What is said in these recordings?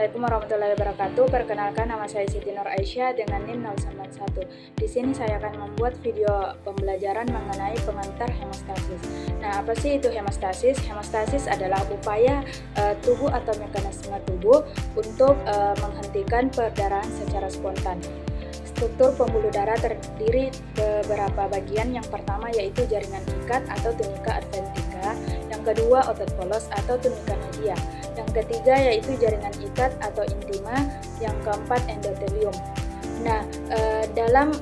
Assalamualaikum warahmatullahi wabarakatuh. Perkenalkan, nama saya Siti Nur Aisyah dengan NIM 091. Di sini saya akan membuat video pembelajaran mengenai pengantar hemostasis. Nah, apa sih itu hemostasis? Hemostasis adalah upaya tubuh atau mekanisme tubuh untuk menghentikan perdarahan secara spontan. Struktur pembuluh darah terdiri beberapa bagian. Yang pertama yaitu jaringan ikat atau tunika adventica, yang kedua otot polos atau tunika media, yang ketiga yaitu jaringan ikat atau intima, yang keempat endotelium. Nah, dalam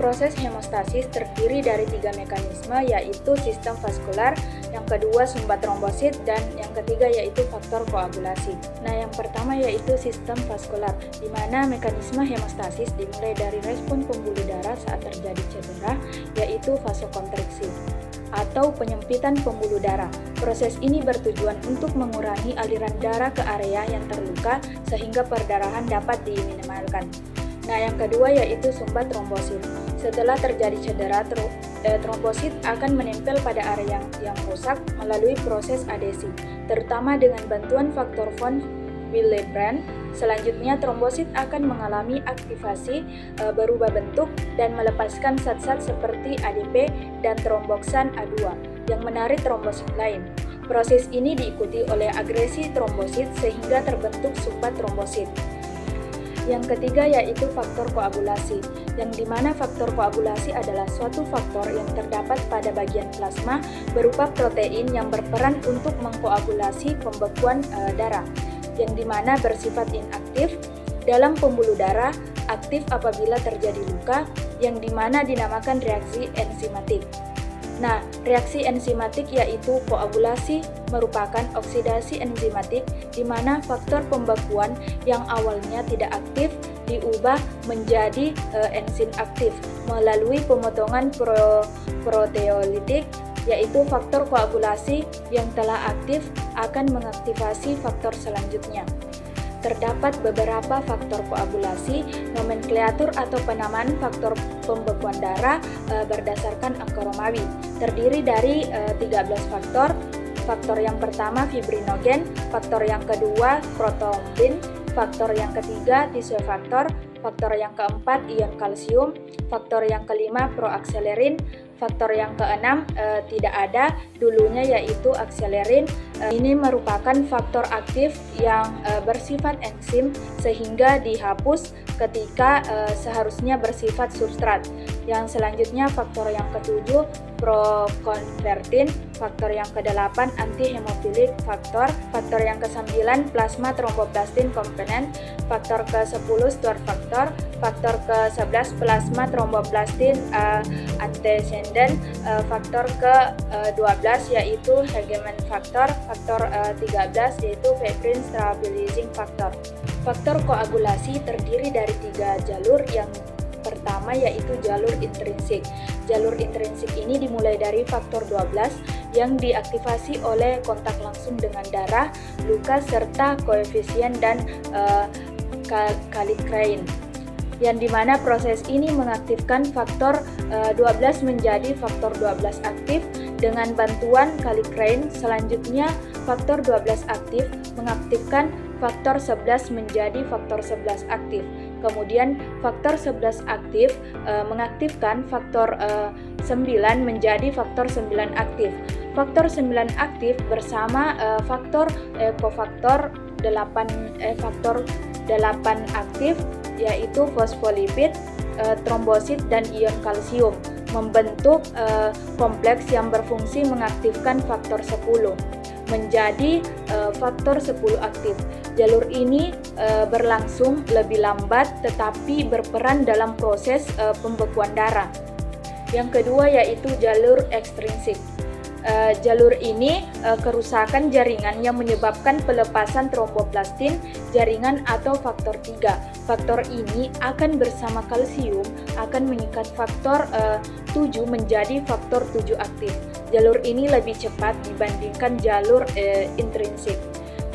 proses hemostasis terdiri dari 3 mekanisme, yaitu sistem vaskular, yang kedua sumbat trombosit, dan yang ketiga yaitu faktor koagulasi. Nah, yang pertama yaitu sistem vaskular, di mana mekanisme hemostasis dimulai dari respon pembuluh darah saat terjadi cedera, yaitu vasokonstriksi atau penyempitan pembuluh darah. Proses ini bertujuan untuk mengurangi aliran darah ke area yang terluka sehingga perdarahan dapat diminimalkan. Nah, yang kedua yaitu sumbat trombosit. Setelah terjadi cedera, trombosit akan menempel pada area yang rusak melalui proses adesi, terutama dengan bantuan faktor von Willebrand. Selanjutnya, trombosit akan mengalami aktivasi, berubah bentuk, dan melepaskan zat-zat seperti ADP dan tromboksan A2 yang menarik trombosit lain. Proses ini diikuti oleh agresi trombosit sehingga terbentuk sumbat trombosit. Yang ketiga yaitu faktor koagulasi, yang dimana faktor koagulasi adalah suatu faktor yang terdapat pada bagian plasma berupa protein yang berperan untuk mengkoagulasi pembekuan darah, yang dimana bersifat inaktif dalam pembuluh darah, aktif apabila terjadi luka, yang dimana dinamakan reaksi enzimatik. Nah, reaksi enzimatik yaitu koagulasi merupakan oksidasi enzimatik di mana faktor pembekuan yang awalnya tidak aktif diubah menjadi enzim aktif melalui pemotongan proteolitik, yaitu faktor koagulasi yang telah aktif akan mengaktifasi faktor selanjutnya. Terdapat beberapa faktor koagulasi. Nomenklatur atau penamaan faktor pembekuan darah berdasarkan angka Romawi terdiri dari 13 faktor. Faktor yang pertama fibrinogen, faktor yang kedua protrombin, faktor yang ketiga tissue faktor, faktor yang keempat ion kalsium, faktor yang kelima proakselerin, faktor yang keenam tidak ada dulunya yaitu akselerin. Ini merupakan faktor aktif yang bersifat enzim sehingga dihapus ketika seharusnya bersifat substrat. Yang selanjutnya faktor yang ketujuh prokonvertin, faktor yang kedelapan antihemofilik faktor, faktor yang kesembilan plasma tromboplastin komponen, faktor ke-10 Stewart faktor, faktor ke-11 plasma tromboplastin antecedent, faktor ke-12 yaitu Hegeman faktor, faktor 13 yaitu fibrin stabilizing faktor. Faktor koagulasi terdiri dari 3 jalur. Yang pertama yaitu jalur intrinsik. Jalur intrinsik ini dimulai dari faktor 12 yang diaktifasi oleh kontak langsung dengan darah, luka, serta koefisien dan kallikrein, yang dimana proses ini mengaktifkan faktor 12 menjadi faktor 12 aktif dengan bantuan kallikrein. Selanjutnya faktor 12 aktif mengaktifkan faktor 11 menjadi faktor 11 aktif. Kemudian faktor 11 aktif mengaktifkan faktor 9 menjadi faktor 9 aktif. Faktor 9 aktif bersama faktor kofaktor 8 faktor 8 aktif yaitu fosfolipid, trombosit, dan ion kalsium membentuk kompleks yang berfungsi mengaktifkan faktor 10 menjadi faktor 10 aktif. Jalur ini berlangsung lebih lambat tetapi berperan dalam proses pembekuan darah. Yang kedua yaitu jalur ekstrinsik. Jalur ini kerusakan jaringan yang menyebabkan pelepasan tromboplastin jaringan atau faktor 3. Faktor ini akan bersama kalsium akan mengikat faktor 7 menjadi faktor 7 aktif. Jalur ini lebih cepat dibandingkan jalur intrinsik.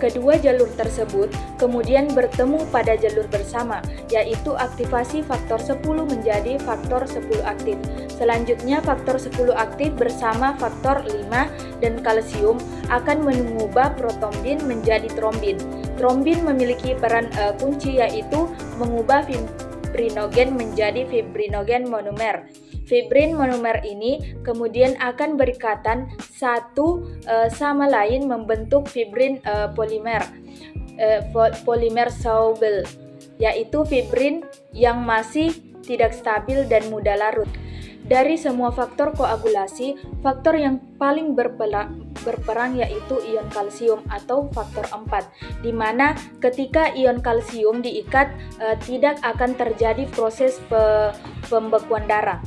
Kedua jalur tersebut kemudian bertemu pada jalur bersama, yaitu aktivasi faktor 10 menjadi faktor 10 aktif. Selanjutnya faktor 10 aktif bersama faktor 5 dan kalsium akan mengubah protombin menjadi trombin. Trombin memiliki peran kunci, yaitu mengubah fibrinogen menjadi fibrinogen monomer. Fibrin monomer ini kemudian akan berikatan satu sama lain membentuk fibrin polimer soluble, yaitu fibrin yang masih tidak stabil dan mudah larut. Dari semua faktor koagulasi, faktor yang paling berperan yaitu ion kalsium atau faktor 4, di mana ketika ion kalsium diikat tidak akan terjadi proses pembekuan darah.